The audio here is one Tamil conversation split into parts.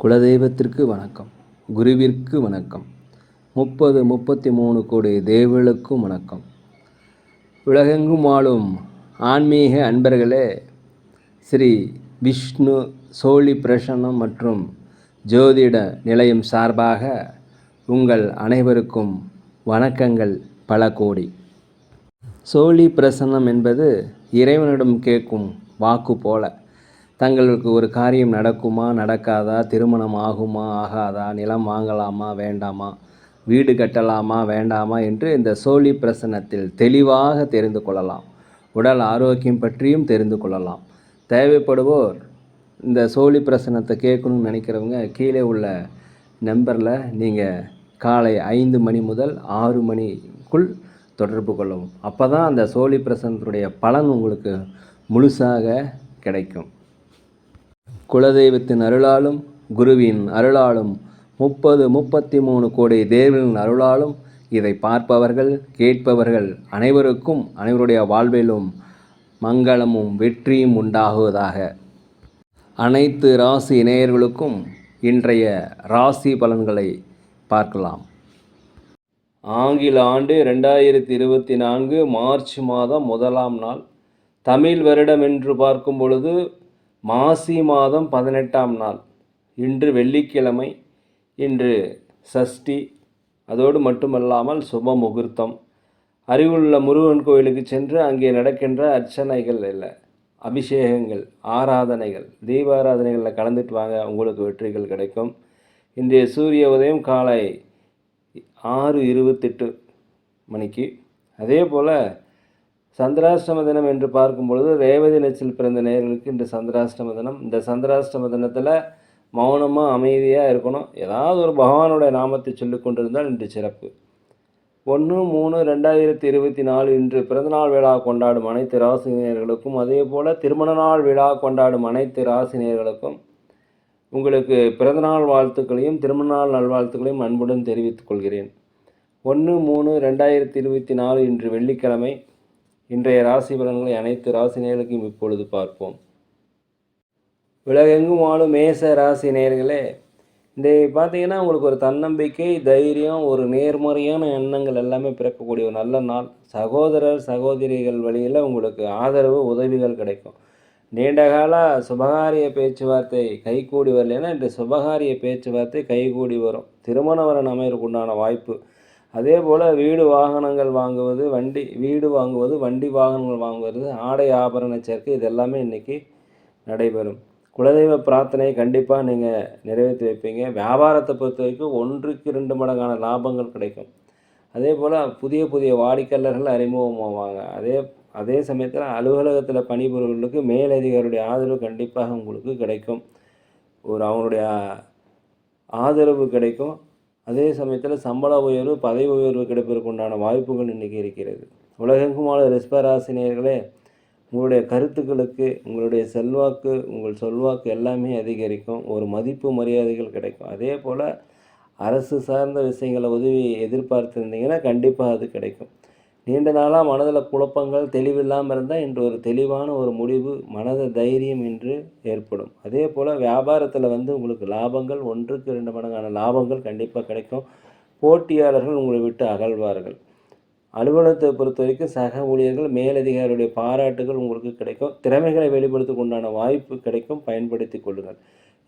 குலதெய்வத்திற்கு வணக்கம், குருவிற்கு வணக்கம், 33 கோடி தேவர்களுக்கும் வணக்கம். உலகெங்கும் வாழும் ஆன்மீக அன்பர்களே, ஸ்ரீ விஷ்ணு சோழி பிரசன்னம் மற்றும் ஜோதிட நிலையம் சார்பாக உங்கள் அனைவருக்கும் வணக்கங்கள் பல கோடி. சோழி பிரசன்னம் என்பது இறைவனிடம் கேட்கும் வாக்கு போல. தங்களுக்கு ஒரு காரியம் நடக்குமா நடக்காதா, திருமணம் ஆகுமா ஆகாதா, நிலம் வாங்கலாமா வேண்டாமா, வீடு கட்டலாமா வேண்டாமா என்று இந்த சோழி பிரசன்னத்தில் தெளிவாக தெரிந்து கொள்ளலாம். உடல் ஆரோக்கியம் பற்றியும் தெரிந்து கொள்ளலாம். தேவைப்படுவோர் இந்த சோழி பிரசன்னத்தை கேட்கணும்னு நினைக்கிறவங்க கீழே உள்ள நம்பரில் நீங்கள் காலை 5 மணி முதல் 6 மணிக்குள் தொடர்பு கொள்ளவும். அப்போ தான் அந்த சோழி பிரசன்னத்துடைய பலன் உங்களுக்கு முழுசாக கிடைக்கும். குலதெய்வத்தின் அருளாலும் குருவின் அருளாலும் 33 கோடி தேவர்களின் அருளாலும் இதை பார்ப்பவர்கள் கேட்பவர்கள் அனைவருக்கும் அனைவருடைய வாழ்விலும் மங்களமும் வெற்றியும் உண்டாகுவதாக. அனைத்து ராசி நேயர்களுக்கும் இன்றைய ராசி பலன்களை பார்க்கலாம். ஆங்கில ஆண்டு 2024 மார்ச் மாதம் 1ஆம் நாள். தமிழ் வருடம் என்று பார்க்கும் பொழுது மாசி மாதம் 18ஆம் நாள். இன்று வெள்ளிக்கிழமை. இன்று சஷ்டி. அதோடு மட்டுமல்லாமல் சுப முகூர்த்தம். அருகிலுள்ள முருகன் கோயிலுக்கு சென்று அங்கே நடக்கின்ற அர்ச்சனைகள் இல்லை, அபிஷேகங்கள், ஆராதனைகள், தீபாராதனைகளில் கலந்துட்டு வாங்க, உங்களுக்கு வெற்றிகள் கிடைக்கும். இன்றைய சூரிய உதயம் காலை 6:28 மணிக்கு. அதே போல் சந்திராஷ்டம தினம் என்று பார்க்கும் பொழுது ரேவதி நட்சத்திரத்தில் பிறந்த நேயர்களுக்கு இன்று சந்திராஷ்டம தினம். இந்த சந்திராஷ்டம தினத்தில் மௌனமாக அமைதியாக இருக்கணும். ஏதாவது ஒரு பகவானுடைய நாமத்தை சொல்லி கொண்டிருந்தால் இன்று சிறப்பு. 1/3/2024 இன்று பிறந்தநாள் விழா கொண்டாடும் அனைத்து ராசினியர்களுக்கும், அதே போல் திருமண நாள் விழா கொண்டாடும் அனைத்து ராசினியர்களுக்கும் உங்களுக்கு பிறந்தநாள் வாழ்த்துக்களையும் திருமண நாள் நல்வாழ்த்துக்களையும் அன்புடன் தெரிவித்துக் கொள்கிறேன். 1/3/2024 இன்று வெள்ளிக்கிழமை. இன்றைய ராசி பலன்களை அனைத்து ராசி நேயர்களுக்கும் இப்பொழுது பார்ப்போம். உலகெங்கும் வாழும் மேச ராசி நேயர்களே, இந்த பார்த்தீங்கன்னா உங்களுக்கு ஒரு தன்னம்பிக்கை, தைரியம், ஒரு நேர்மறையான எண்ணங்கள் எல்லாமே பிறக்கக்கூடிய ஒரு நல்ல நாள். சகோதரர் சகோதரிகள் வழியில் உங்களுக்கு ஆதரவு உதவிகள் கிடைக்கும். நீண்டகால சுபகாரிய பேச்சுவார்த்தை கைகூடி வரலைன்னா இன்று சுபகாரிய பேச்சுவார்த்தை கைகூடி வரும். திருமண வரன் அமையறதுக்கு உண்டான வாய்ப்பு. அதே போல் வீடு வாகனங்கள் வாங்குவது, வண்டி வாகனங்கள் வாங்குவது, ஆடை ஆபரண சேர்க்கை, இது எல்லாமே இன்றைக்கி நடைபெறும். குலதெய்வ பிரார்த்தனை கண்டிப்பாக நீங்கள் நிறைவேற்றி வைப்பீங்க. வியாபாரத்தை பொறுத்த வரைக்கும் 1க்கு 2 மடங்கான லாபங்கள் கிடைக்கும். அதே போல் புதிய புதிய வாடிக்கையாளர்கள் அறிமுகமாவாங்க. அதே சமயத்தில் அலுவலகத்தில் பணிபுரிவர்களுக்கு மேலதிகாரியுடைய ஆதரவு கண்டிப்பாக உங்களுக்கு கிடைக்கும். அவங்களுடைய ஆதரவு கிடைக்கும். அதே சமயத்தில் சம்பள உயர்வு, பதவி உயர்வு கிடைப்பதற்கு உண்டான வாய்ப்புகள் இன்றைக்கி இருக்கிறது. உலகெங்குமான ரிஷபராசினியர்களே, உங்களுடைய கருத்துக்களுக்கு, உங்களுடைய செல்வாக்கு, உங்கள் சொல்வாக்கு எல்லாமே அதிகரிக்கும். ஒரு மதிப்பு மரியாதைகள் கிடைக்கும். அதே போல் அரசு சார்ந்த விஷயங்களை உதவி எதிர்பார்த்துருந்தீங்கன்னா கண்டிப்பாக அது கிடைக்கும். நீண்ட நாளாக மனதில் குழப்பங்கள் தெளிவில்லாமல் இருந்தால் இன்று ஒரு தெளிவான ஒரு முடிவு, மனத தைரியம் இன்று ஏற்படும். அதே போல் வியாபாரத்தில் உங்களுக்கு லாபங்கள் 1க்கு 2 மடங்கான லாபங்கள் கண்டிப்பாக கிடைக்கும். போட்டியாளர்கள் உங்களை விட்டு அகழ்வார்கள். அலுவலகத்தை பொறுத்த வரைக்கும் சக ஊழியர்கள் மேலதிகாரியுடைய பாராட்டுகள் உங்களுக்கு கிடைக்கும். திறமைகளை வெளிப்படுத்த உண்டான வாய்ப்பு கிடைக்கும், பயன்படுத்தி கொள்ளுங்கள்.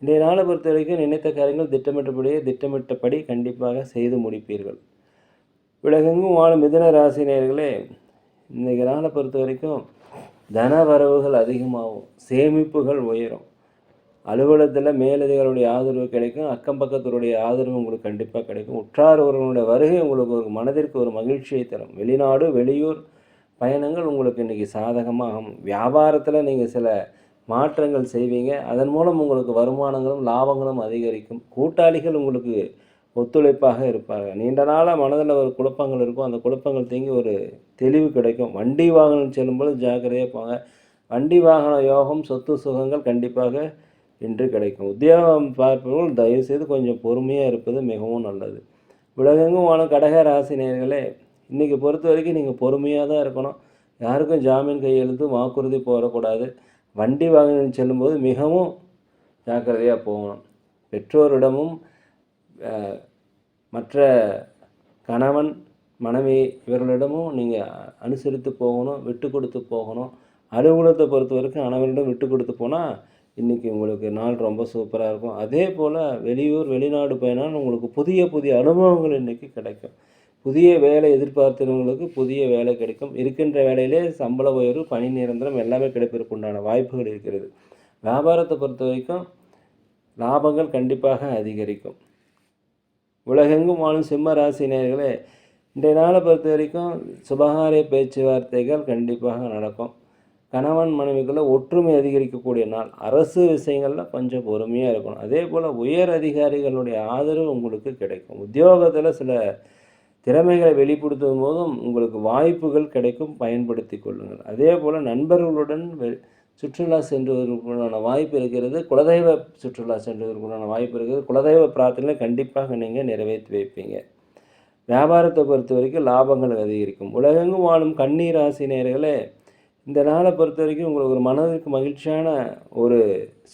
இன்றைய நாளை பொறுத்த வரைக்கும் நினைத்த காரியங்கள் திட்டமிட்டபடி கண்டிப்பாக செய்து முடிப்பீர்கள். உலகெங்கும் வாழும் மிதுன ராசினியர்களே, இன்றைக்கு நாளை பொறுத்த வரைக்கும் தன வரவுகள் அதிகமாகும், சேமிப்புகள் உயரும். அலுவலகத்தில் மேலதிகாரிகளுடைய ஆதரவு கிடைக்கும். அக்கம் பக்கத்தினுடைய ஆதரவு உங்களுக்கு கண்டிப்பாக கிடைக்கும். உற்றார் ஒருவனுடைய வருகை உங்களுக்கு ஒரு மனதிற்கு ஒரு மகிழ்ச்சியை தரும். வெளிநாடு வெளியூர் பயணங்கள் உங்களுக்கு இன்றைக்கி சாதகமாகும். வியாபாரத்தில் நீங்கள் சில மாற்றங்கள் செய்வீங்க. அதன் மூலம் உங்களுக்கு வருமானங்களும் லாபங்களும் அதிகரிக்கும். கூட்டாளிகள் உங்களுக்கு ஒத்துழைப்பாக இருப்பாங்க. நீண்ட நாளாக மனதில் ஒரு குழப்பங்கள் இருக்கும். அந்த குழப்பங்கள் தேங்கி ஒரு தெளிவு கிடைக்கும். வண்டி வாகனம் செல்லும்போது ஜாக்கிரதையாக போங்க. வண்டி வாகன யோகம், சொத்து சுகங்கள் கண்டிப்பாக இன்று கிடைக்கும். உத்தியோகம் பார்ப்பவர்கள் தயவுசெய்து கொஞ்சம் பொறுமையாக இருப்பது மிகவும் நல்லது. உலகெங்கும் வாழும் கடக ராசினியர்களே, இன்றைக்கி பொறுத்த வரைக்கும் நீங்கள் பொறுமையாக தான் இருக்கணும். யாருக்கும் ஜாமீன் கையெழுத்து வாக்குறுதி போடக்கூடாது. வண்டி வாகனம் செல்லும்போது மிகவும் ஜாக்கிரதையாக போகணும். பெற்றோரிடமும் மற்ற கணவன் மனைவி இவர்களிடமும் நீங்கள் அனுசரித்து போகணும், விட்டு கொடுத்து போகணும். அலுவலகத்தை பொறுத்த வரைக்கும் அனைவரிடம் விட்டு கொடுத்து போனால் இன்றைக்கி உங்களுக்கு நாள் ரொம்ப சூப்பராக இருக்கும். அதே போல் வெளியூர் வெளிநாடு பயணம் உங்களுக்கு புதிய புதிய அனுபவங்கள் இன்றைக்கி கிடைக்கும். புதிய வேலை எதிர்பார்த்தவங்களுக்கு புதிய வேலை கிடைக்கும். இருக்கின்ற வேலையிலே சம்பள உயர்வு, பணி நிரந்தரம் எல்லாமே கிடைப்பதற்கு உண்டான வாய்ப்புகள் இருக்கிறது. வியாபாரத்தை பொறுத்த வரைக்கும் லாபங்கள் கண்டிப்பாக அதிகரிக்கும். உலகெங்கும் வாழும் சிம்ம ராசினியர்களே, இன்றைய நாளை பொறுத்த வரைக்கும் சுபகாரிய பேச்சுவார்த்தைகள் கண்டிப்பாக நடக்கும். கணவன் மனைவிக்குள்ள ஒற்றுமை அதிகரிக்கக்கூடிய நாள். அரசு விஷயங்களில் கொஞ்சம் பொறுமையாக இருக்கணும். அதே போல் உயர் அதிகாரிகளுடைய ஆதரவு உங்களுக்கு கிடைக்கும். உத்தியோகத்தில் சில திறமைகளை வெளிப்படுத்தும் போதும் உங்களுக்கு வாய்ப்புகள் கிடைக்கும், பயன்படுத்தி கொள்ளுங்கள். அதே போல் நண்பர்களுடன் சுற்றுலா சென்றுவதற்குண்டான வாய்ப்பு இருக்கிறது. குலதெய்வ சுற்றுலா சென்றுவதற்குண்டான வாய்ப்பு இருக்கிறது. குலதெய்வ பிரார்த்தனை கண்டிப்பாக நீங்கள் நிறைவேற்றி வைப்பீங்க. வியாபாரத்தை பொறுத்த வரைக்கும் லாபங்கள் அதிகரிக்கும். உலகெங்கும் வாழும் கன்னி ராசி நேயர்களே, இந்த நாளை பொறுத்த வரைக்கும் உங்களுக்கு ஒரு மனதிற்கு மகிழ்ச்சியான ஒரு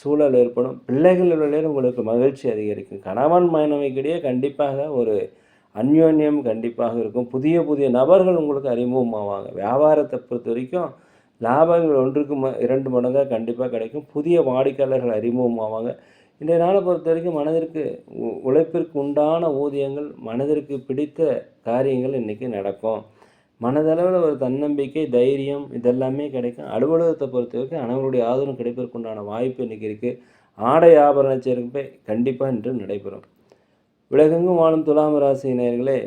சூழல் ஏற்படும். பிள்ளைகளிடையே உங்களுக்கு மகிழ்ச்சி அதிகரிக்கும். கணவன் மனைவிக்கிடையே கண்டிப்பாக ஒரு அந்யோன்யம் கண்டிப்பாக இருக்கும். புதிய புதிய நபர்கள் உங்களுக்கு அறிமுகமாவாங்க. வியாபாரத்தை பொறுத்த வரைக்கும் லாபங்கள் 1க்கு 2 மடங்காக கண்டிப்பாக கிடைக்கும். புதிய வாடிக்கையாளர்கள் அறிமுகமாவாங்க. இன்றைய நாளை பொறுத்த வரைக்கும் மனதிற்கு உழைப்பிற்கு உண்டான ஊதியங்கள், மனதிற்கு பிடித்த காரியங்கள் இன்றைக்கி நடக்கும். மனதளவில் ஒரு தன்னம்பிக்கை, தைரியம் இதெல்லாமே கிடைக்கும். அலுவலகத்தை பொறுத்த வரைக்கும் அனைவருடைய ஆதரவு கிடைப்பதற்குண்டான வாய்ப்பு இன்றைக்கி இருக்குது. ஆடை ஆபரண சேர்க்கை கண்டிப்பாக இன்று நடைபெறும். உலகெங்கும் வாழும் துலாம் ராசி நேயர்களே,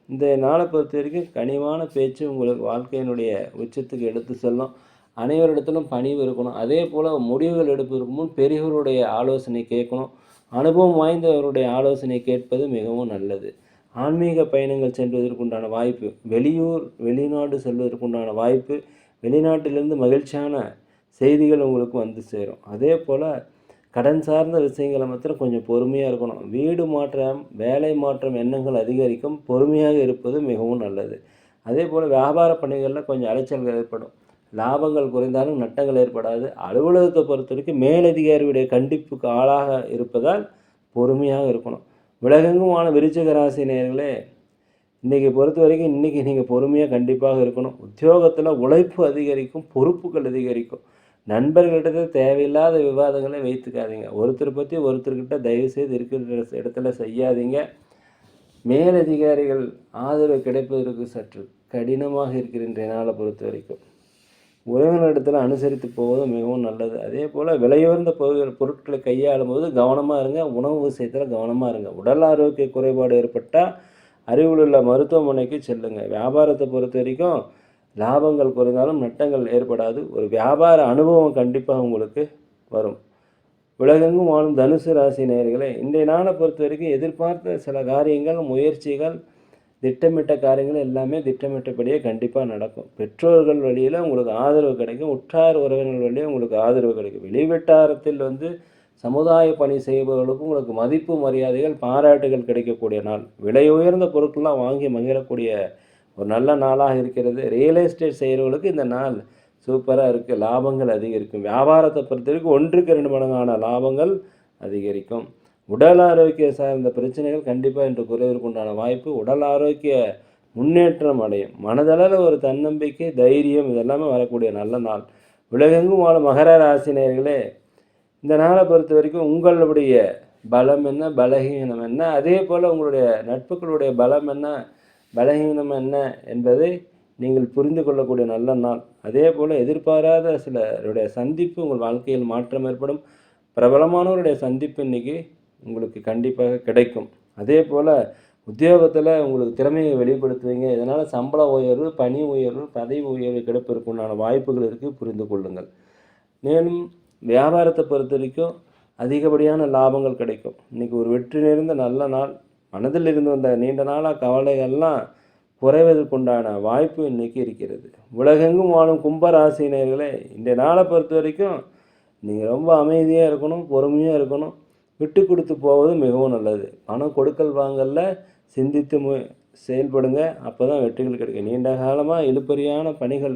இந்த நாளை பொறுத்த வரைக்கும் கனிவான பேச்சு உங்களுக்கு வாழ்க்கையினுடைய உச்சத்துக்கு எடுத்து செல்லும். அனைவரிடத்திலும் பணிவு இருக்கணும். அதே போல் முடிவுகள் எடுப்பதற்கு முன் பெரியவருடைய ஆலோசனை கேட்கணும். அனுபவம் வாய்ந்தவருடைய ஆலோசனை கேட்பது மிகவும் நல்லது. ஆன்மீக பயணங்கள் செல்வதற்குண்டான வாய்ப்பு, வெளியூர் வெளிநாடு செல்வதற்குண்டான வாய்ப்பு, வெளிநாட்டிலிருந்து மகிழ்ச்சியான செய்திகள் உங்களுக்கு வந்து சேரும். அதே போல் கடன் சார்ந்த விஷயங்களை மாத்திரம் கொஞ்சம் பொறுமையாக இருக்கணும். வீடு மாற்றம், வேலை மாற்றம் எண்ணங்கள் அதிகரிக்கும். பொறுமையாக இருப்பது மிகவும் நல்லது. அதே போல் வியாபார பணிகளில் கொஞ்சம் அலைச்சல்கள் ஏற்படும். லாபங்கள் குறைந்தாலும் நட்டங்கள் ஏற்படாது. அலுவலகத்தை பொறுத்த வரைக்கும் மேலதிகாரியுடைய கண்டிப்புக்கு ஆளாக இருப்பதால் பொறுமையாக இருக்கணும். உலகெங்கும் ஆன விருச்சிக ராசி நேயர்களே, இன்றைக்கி பொறுத்த வரைக்கும் இன்றைக்கி நீங்கள் பொறுமையாக கண்டிப்பாக இருக்கணும். உத்தியோகத்தில் உழைப்பு அதிகரிக்கும், பொறுப்புகள் அதிகரிக்கும். நண்பர்களிடத்தை தேவையில்லாத விவாதங்களை வைத்துக்காதீங்க. ஒருத்தர் பற்றி ஒருத்தர்கிட்ட தயவுசெய்து இருக்கிற இடத்துல செய்யாதீங்க. மேலதிகாரிகள் ஆதரவு கிடைப்பதற்கு சற்று கடினமாக இருக்கின்ற நாளை பொறுத்த வரைக்கும் உறவினரிடத்தில் அனுசரித்து போவது மிகவும் நல்லது. அதே போல் விலையுயர்ந்த பொருட்களை கையாளும் போது கவனமாக இருங்க. உணவு விஷயத்தில் கவனமாக இருங்க. உடல் ஆரோக்கிய குறைபாடு ஏற்பட்டால் அருகிலுள்ள மருத்துவமனைக்கு செல்லுங்கள். வியாபாரத்தை பொறுத்த வரைக்கும் லாபங்கள் குறைந்தாலும் நட்டங்கள் ஏற்படாது. ஒரு வியாபார அனுபவம் கண்டிப்பாக உங்களுக்கு வரும். உலகெங்கும் வாழும் தனுசு ராசி நேயர்களே, இன்றைய நாளை பொறுத்த வரைக்கும் எதிர்பார்த்த சில காரியங்கள், முயற்சிகள், திட்டமிட்ட காரியங்கள் எல்லாமே திட்டமிட்டபடியே கண்டிப்பாக நடக்கும். பெற்றோர்கள் வழியில் உங்களுக்கு ஆதரவு கிடைக்கும். உற்றார் உறவினர்கள் வழியில் உங்களுக்கு ஆதரவு கிடைக்கும். வெளிவட்டாரத்தில் சமுதாய பணி செய்பவர்களுக்கும் உங்களுக்கு மதிப்பு மரியாதைகள், பாராட்டுகள் கிடைக்கக்கூடிய நாள். விலை உயர்ந்த பொருட்கள்லாம் வாங்கி மகிழக்கூடிய ஒரு நல்ல நாளாக இருக்கிறது. ரியல் எஸ்டேட் செய்கிறவங்களுக்கு இந்த நாள் சூப்பராக இருக்குது. லாபங்கள் அதிகரிக்கும். வியாபாரத்தை பொறுத்த வரைக்கும் 1க்கு 2 மடங்கான லாபங்கள் அதிகரிக்கும். உடல் ஆரோக்கிய சார்ந்த பிரச்சனைகள் கண்டிப்பாக இன்று குறைவதற்குண்டான வாய்ப்பு. உடல் ஆரோக்கிய முன்னேற்றம் அடையும். மனதளவில் ஒரு தன்னம்பிக்கை, தைரியம் இதெல்லாமே வரக்கூடிய நல்ல நாள். உலகெங்கும் வாழும் மகர ராசினியர்களே, இந்த நாளை பொறுத்த வரைக்கும் உங்களுடைய பலம் என்ன, பலகீனம் என்ன, அதே போல் உங்களுடைய நட்புகளுடைய பலம் என்ன, பலகீனம் என்ன என்பதை நீங்கள் புரிந்து கொள்ளக்கூடிய நல்ல நாள். அதே போல் எதிர்பாராத சிலருடைய சந்திப்பு உங்கள் வாழ்க்கையில் மாற்றம் ஏற்படும். பிரபலமானவருடைய சந்திப்பு இன்றைக்கி உங்களுக்கு கண்டிப்பாக கிடைக்கும். அதே போல் உத்தியோகத்தில் உங்களுக்கு திறமையை வெளிப்படுத்துவீங்க. இதனால் சம்பள உயர்வு, பணி உயர்வு, பதவி உயர்வு கிடைப்பதற்குண்டான வாய்ப்புகள் இருக்குது, புரிந்து கொள்ளுங்கள். மேலும் வியாபாரத்தை பொறுத்த வரைக்கும் அதிகப்படியான லாபங்கள் கிடைக்கும். இன்றைக்கி ஒரு வெற்றி நிறைந்த நல்ல நாள். மனதில் இருந்து வந்த நீண்ட நாளாக கவலைகள்லாம் குறைவதற்குண்டான வாய்ப்பு இன்றைக்கி இருக்கிறது. உலகெங்கும் வாழும் கும்பராசினியர்களே, இந்த நாளை பொறுத்த வரைக்கும் நீங்கள் ரொம்ப அமைதியாக இருக்கணும், பொறுமையாக இருக்கணும். விட்டு கொடுத்து போவது மிகவும் நல்லது. பணம் கொடுக்கல் வாங்கல சிந்தித்து செயல்படுங்க. அப்போ தான் வெற்றிகள் கிடைக்கும். நீண்ட காலமாக இழுபறியான பணிகள்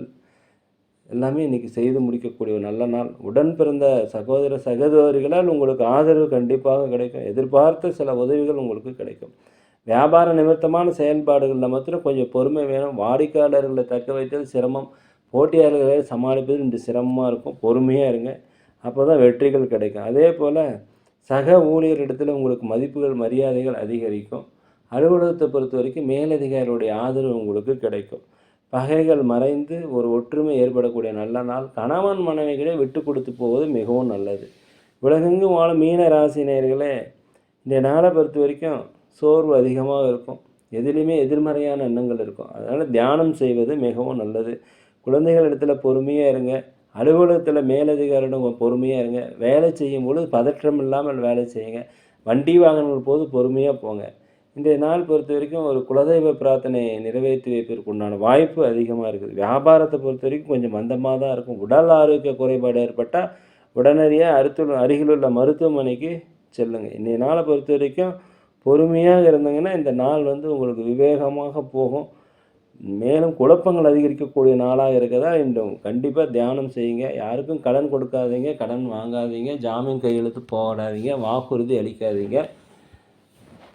எல்லாமே இன்றைக்கி செய்து முடிக்கக்கூடிய ஒரு நல்ல நாள். உடன் பிறந்த சகோதர சகோதரிகளால் உங்களுக்கு ஆதரவு கண்டிப்பாக கிடைக்கும். எதிர்பார்த்த சில உதவிகள் உங்களுக்கு கிடைக்கும். வியாபார நிமித்தமான செயல்பாடுகளில் மாத்திரம் கொஞ்சம் பொறுமை வேணும். வாடிக்கையாளர்களை தக்க வைத்தல் சிரமம். போட்டியாளர்களை சமாளிப்பது இன்று சிரமமாக இருக்கும். பொறுமையாக இருங்க. அப்போ தான் வெற்றிகள் கிடைக்கும். அதே போல் சக ஊழியரிடத்தில் உங்களுக்கு மதிப்புகள் மரியாதைகள் அதிகரிக்கும். அலுவலகத்தை பொறுத்த வரைக்கும் மேலதிகாரிகளுடைய ஆதரவு உங்களுக்கு கிடைக்கும். பகைகள் மறைந்து ஒரு ஒற்றுமை ஏற்படக்கூடிய நல்ல நாள். கணவன் மனைவிகளே விட்டு கொடுத்து போவது மிகவும் நல்லது. உலகெங்கும் வாழும் மீன ராசினியர்களே, இந்த நாளை பொறுத்த வரைக்கும் சோர்வு அதிகமாக இருக்கும். எதிலுமே எதிர்மறையான எண்ணங்கள் இருக்கும். அதனால் தியானம் செய்வது மிகவும் நல்லது. குழந்தைகள் இடத்துல பொறுமையாக இருங்க. அலுவலகத்தில் மேலதிகாரிடம் பொறுமையாக இருங்க. வேலை செய்யும் பொழுது பதற்றம் இல்லாமல் வேலை செய்யுங்க. வண்டி வாகனங்கள் போது பொறுமையாக போங்க. இன்றைய நாள் பொறுத்த வரைக்கும் ஒரு குலதெய்வ பிரார்த்தனை நிறைவேற்றி வைப்பதற்கு உண்டான வாய்ப்பு அதிகமாக இருக்குது. வியாபாரத்தை பொறுத்த வரைக்கும் கொஞ்சம் மந்தமாக தான் இருக்கும். உடல் ஆரோக்கிய குறைபாடு ஏற்பட்டால் உடனடியாக அருகிலுள்ள மருத்துவமனைக்கு செல்லுங்கள். இன்றைய நாளை பொறுத்த வரைக்கும் பொறுமையாக இருந்தீங்கன்னா இந்த நாள் உங்களுக்கு விவேகமாக போகும். மேலும் குழப்பங்கள் அதிகரிக்கக்கூடிய நாளாக இருக்கிறதா இன்றும் கண்டிப்பாக தியானம் செய்யுங்க. யாருக்கும் கடன் கொடுக்காதீங்க, கடன் வாங்காதீங்க, ஜாமீன் கையெழுத்து போடாதீங்க, வாக்குறுதி அளிக்காதீங்க.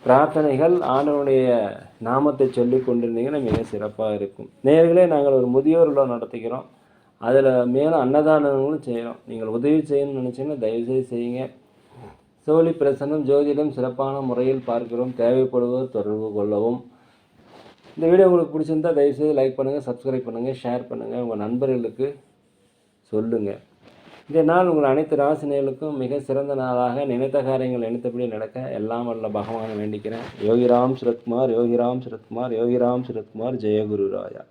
பிரார்த்தனைகள் ஆண்டவனுடைய நாமத்தை சொல்லி கொண்டிருந்தீங்கன்னா மிக சிறப்பாக இருக்கும். நேர்களே, நாங்கள் ஒரு முதியோர் இல்லம் நடத்திக்கிறோம். அதில் மேலும் அன்னதானங்களும் செய்கிறோம். நீங்கள் உதவி செய்யணும்னு நினச்சிங்கன்னா தயவுசெய்து செய்யுங்க. சோழி பிரசன்னம் ஜோதிடம் சிறப்பான முறையில் பார்க்கிறோம். தேவைப்படுவோர் தொடர்பு கொள்ளவும். இந்த வீடியோ உங்களுக்கு பிடிச்சிருந்தா தயவுசெய்து லைக் பண்ணுங்கள், சப்ஸ்கிரைப் பண்ணுங்கள், ஷேர் பண்ணுங்கள், உங்கள் நண்பர்களுக்கு சொல்லுங்கள். இந்த நாள் உங்கள் அனைத்து ராசினியர்களுக்கும் மிக சிறந்த நாளாக நினைத்த காரியங்கள் நினைத்தபடி நடக்க எல்லாம் வல்ல பகவானை வேண்டிக்கிறேன். யோகிராம் சுரத்குமார், யோகிராம் சுரத்குமார், யோகிராம் சுரத்குமார், ஜெயகுரு ராயா.